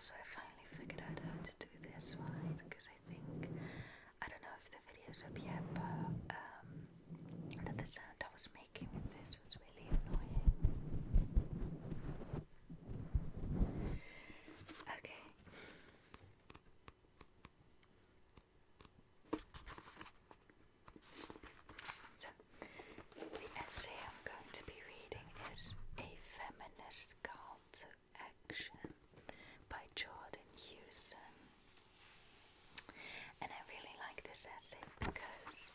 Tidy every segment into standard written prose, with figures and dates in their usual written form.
Also, I finally figured out how to do this, right? Because I don't know if the video's up yet, but that the sound I was making with this was really annoying. Okay. So, the essay I'm going to be reading is A Feminist Call to Action by Jordan Hewson. And I really like this essay because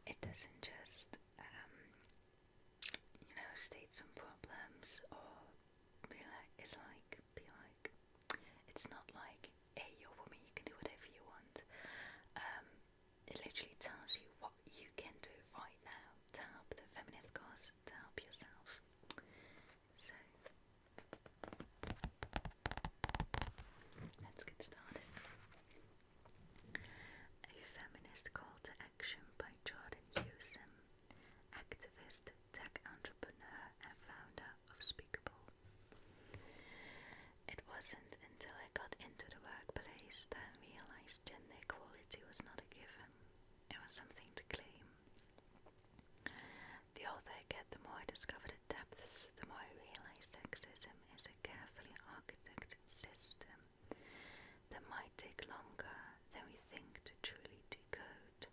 it doesn't just, state some problems or be like, it's not like, hey, you're a woman, you can do whatever you want. It literally tells you what you can do right now to help the feminist cause, to help yourself. So, let's get started. A Feminist Call to Action by Jordan Hewson, activist, tech entrepreneur and founder of Speakable. It wasn't until I got into the workplace that I realized gender equality was not a given. It was something to claim. The older I get, the more I discover the depths, the more I realize sexism is a carefully architected system that might take longer than we think to truly decode.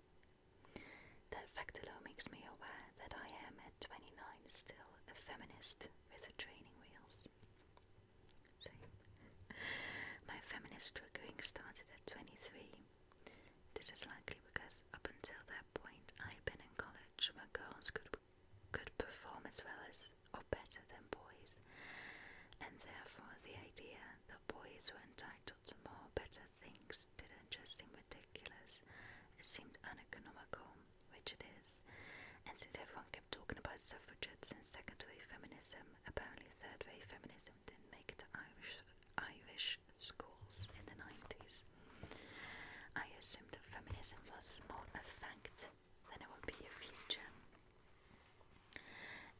That fact alone makes me aware that I am at 29 still a feminist with the training wheels. Same. My feminist triggering started at 23. This is likely because up until that point I had been in college where girls could perform as well as or better than boys, and therefore the idea that boys were entitled to more better things didn't just seem ridiculous, it seemed uneconomical, which it is. And since everyone kept talking about suffragettes and second-wave feminism, apparently third-wave feminism didn't make it to Irish schools in the 90s. I assumed that feminism was more a fact than it would be a future.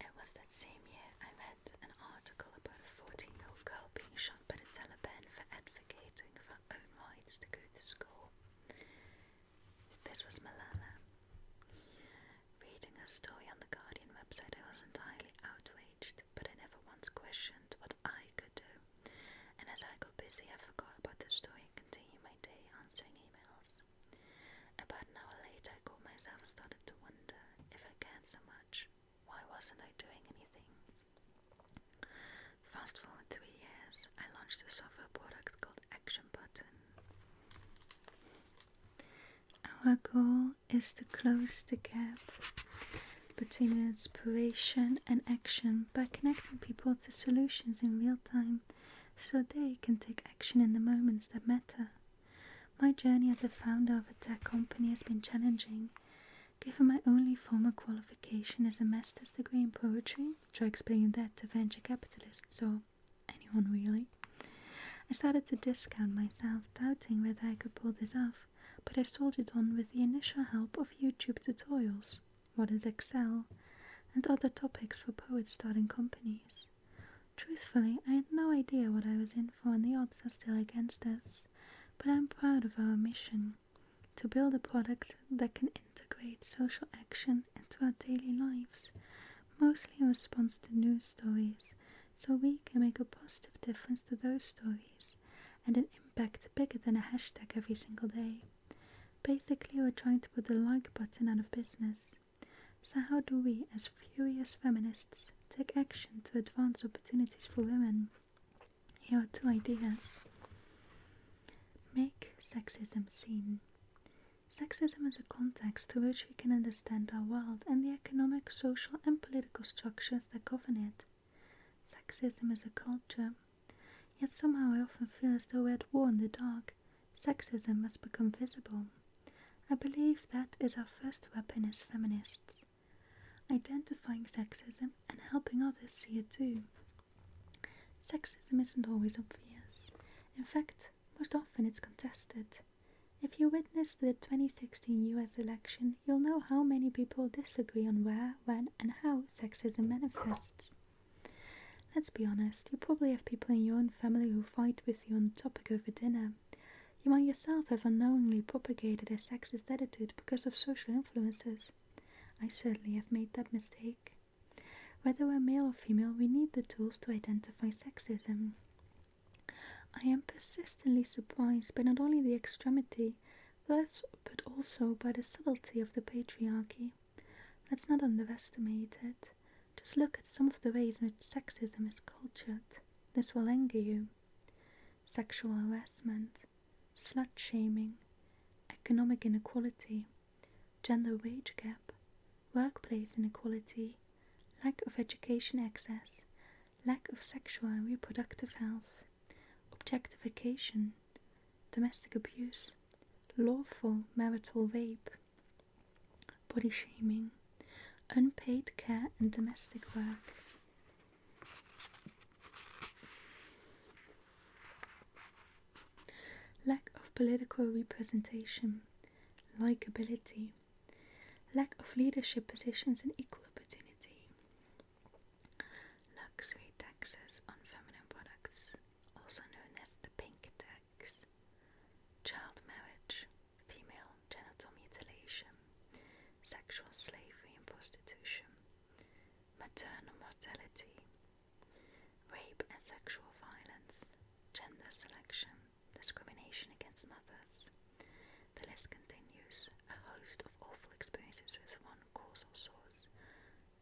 It was that same year I read an article about a 14-year-old girl being shot by the Taliban for advocating for her own rights to go to school. This was Malala. Reading her story on the Guardian website, I was entirely outraged, but I never once questioned what I could do. And as I got busy, I forgot about the story and continued my day answering emails. About an hour later, I caught myself and started to wonder if I cared so much, why wasn't I doing anything? Fast forward 3 years, I launched a software product called Action Button. Our goal is to close the gap between inspiration and action by connecting people to solutions in real time so they can take action in the moments that matter. My journey as a founder of a tech company has been challenging. Given my only formal qualification is a master's degree in poetry, try explaining that to venture capitalists or anyone really. I started to discount myself, doubting whether I could pull this off, but I soldiered on with the initial help of YouTube tutorials, what is Excel, and other topics for poets starting companies. Truthfully, I had no idea what I was in for and the odds are still against us, but I'm proud of our mission, to build a product that can integrate social action into our daily lives, mostly in response to news stories, so we can make a positive difference to those stories, and an impact bigger than a hashtag every single day. Basically, we're trying to put the like button out of business. So how do we, as furious feminists, take action to advance opportunities for women? Here are 2 ideas. Make sexism seen. Sexism is a context through which we can understand our world and the economic, social and political structures that govern it. Sexism is a culture, yet somehow I often feel as though we're at war in the dark. Sexism must become visible. I believe that is our first weapon as feminists. Identifying sexism and helping others see it too. Sexism isn't always obvious. In fact, most often it's contested. If you witnessed the 2016 US election, you'll know how many people disagree on where, when and how sexism manifests. Let's be honest, you probably have people in your own family who fight with you on the topic over dinner. You might yourself have unknowingly propagated a sexist attitude because of social influences. I certainly have made that mistake. Whether we're male or female, we need the tools to identify sexism. I am persistently surprised by not only the extremity, but also by the subtlety of the patriarchy. Let's not underestimate it. Just look at some of the ways in which sexism is cultured. This will anger you. Sexual harassment, slut-shaming, economic inequality, gender wage gap, workplace inequality, lack of education access, lack of sexual and reproductive health, objectification, domestic abuse, lawful marital rape, body shaming, unpaid care and domestic work. Lack of political representation, likability, lack of leadership positions and equal opportunity, luxury taxes on feminine products, also known as the pink tax, child marriage, female genital mutilation, sexual slavery and prostitution, maternal mortality, rape and sexual violence, gender selection, discrimination against mothers. The list continues, a host of awful experiences with one causal source,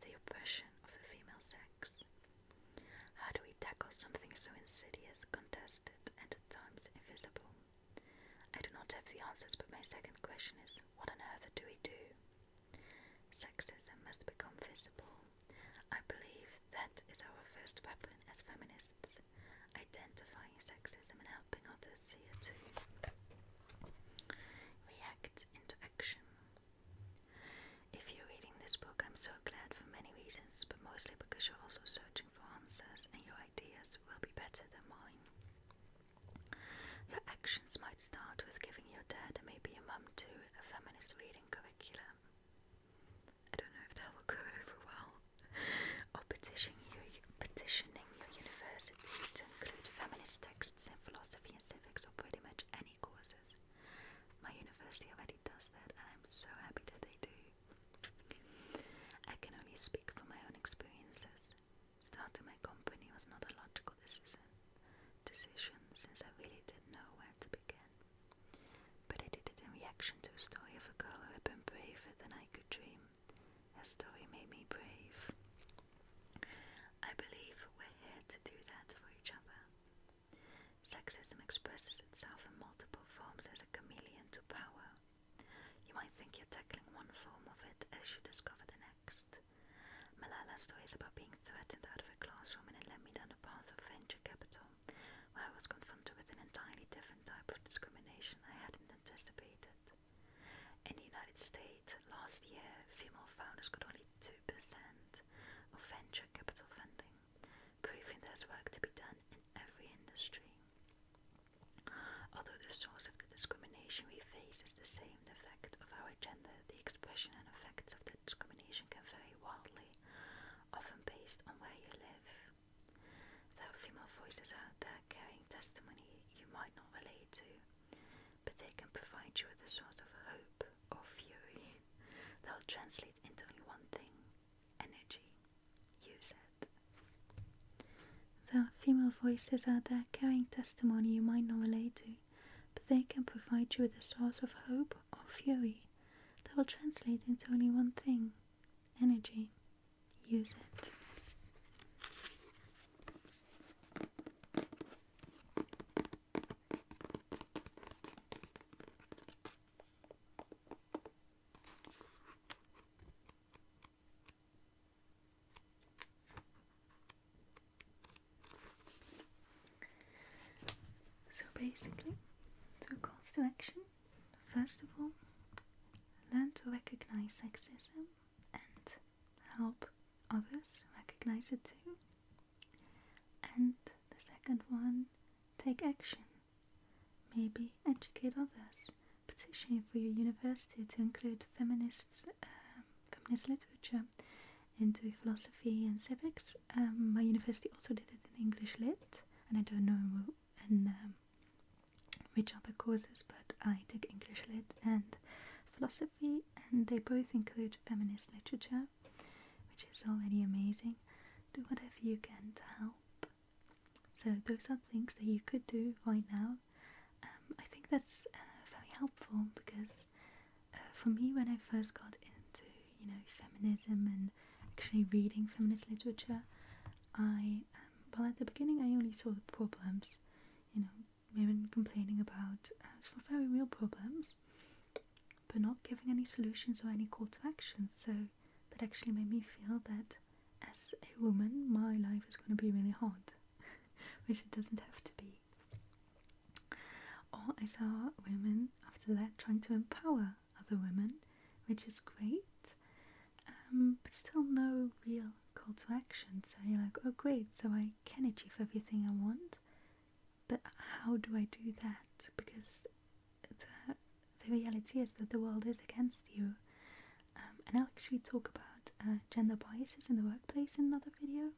the oppression of the female sex. How do we tackle something so insidious, contested, and at times invisible? I do not have the answers, but my second question is, what on earth do we do? Sexism must become visible. I believe that is our first weapon as feminists, identifying sexism and helping others see it too. React into action. If you're reading this book, I'm so glad for many reasons, but mostly because you're also searching for answers and your ideas will be better than mine. Your actions might start with giving your dad and maybe your mum too a feminist reading curriculum. I don't know if that will go over well. Or petitioning your university to include feminist texts in philosophy and civics or pretty much any courses. My university already does that and I'm so happy that they do. I can only speak from my own experiences. Starting my company was not a logical decision since I really didn't know where to begin. But I did it in reaction to a story of a girl who had been braver than I could dream. Her story made me brave. I believe we're here to do that for each other. Sexism expresses itself in multiple forms as a chameleon to power. You might think you're tackling one form of it as you discover the next. Malala's story is about being threatened out of a classroom, and it led me down the path of venture capital, where I was confronted with an entirely different type of discrimination I hadn't anticipated. In the United States, last year, female founders got only 2% of venture capital funding, proving there's work to be done in every industry. Although the source of the discrimination we face is the same, the fact of our gender, the expression and effects of the discrimination can vary wildly, often based on where you live. There are female voices out there carrying testimony you might not relate to, but they can provide you with a source of hope or fury that will translate into only one thing: energy. Use it. There are female voices out there carrying testimony you might not relate to, but they can provide you with a source of hope or fury that will translate into only one thing: energy. Use it. So basically, 2 calls to action. First of all, learn to recognize sexism and help others recognize it too. And the second one, take action. Maybe educate others. Petition for your university to include feminist literature into philosophy and civics. My university also did it in English Lit, and I don't know in which other courses, but I took English Lit and philosophy, and they both include feminist literature, which is already amazing. Do whatever you can to help. So those are things that you could do right now. I think that's very helpful because for me, when I first got into, feminism and actually reading feminist literature, well, at the beginning I only saw the problems, women complaining about some very real problems, but not giving any solutions or any call to action. So that actually made me feel that as a woman, my life is going to be really hard, which it doesn't have to be. Or I saw women after that trying to empower other women, which is great, but still no real call to action. So you're like, oh great, so I can achieve everything I want, but how do I do that? Because the reality is that the world is against you. And I'll actually talk about gender biases in the workplace in another video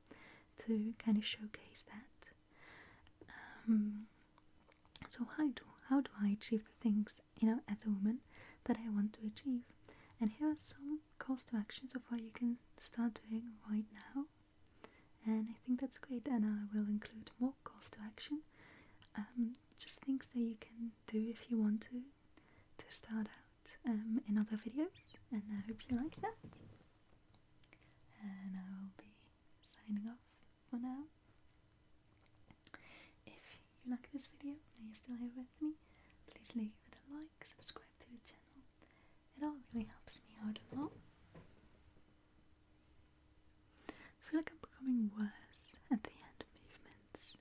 to kind of showcase that. So how do I achieve the things, as a woman that I want to achieve? And here are some calls to actions of what you can start doing right now. And I think that's great, and I will include more calls to action. Just things that you can do if you want to start out in other videos. And I hope you like that. And I will be signing off for now. If you like this video and you're still here with me, please leave it a like, subscribe to the channel. It all really helps me out a lot. I feel like I'm becoming worse at the end movements.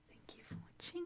Thank you for watching.